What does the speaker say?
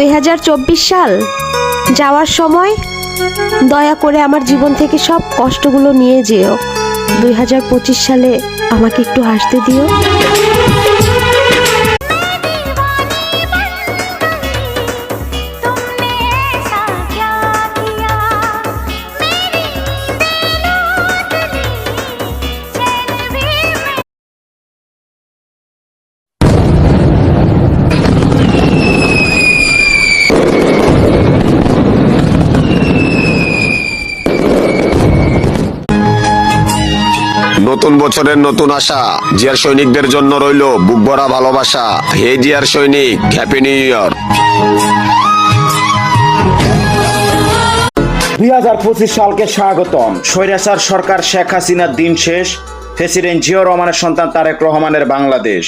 2024 সাল যাওয়ার সময় দয়া করে আমার জীবন থেকে সব কষ্টগুলো নিয়ে যেও। 2025 সালে আমাকে একটু হাসতে দিও। নতুন বছরের নতুন আশা জিয়ার সৈনিকদের জন্য রইল বুক ভরা ভালোবাসা। হে জিয়ার সৈনিক, হ্যাপি নিউ ইয়ার। 2025 সালকে স্বাগতম। স্বৈরাচার সরকার শেখ হাসিনার দিন শেষ, প্রেসিডেন্ট জিয়াউর রহমানের সন্তান তারেক রহমানের বাংলাদেশ।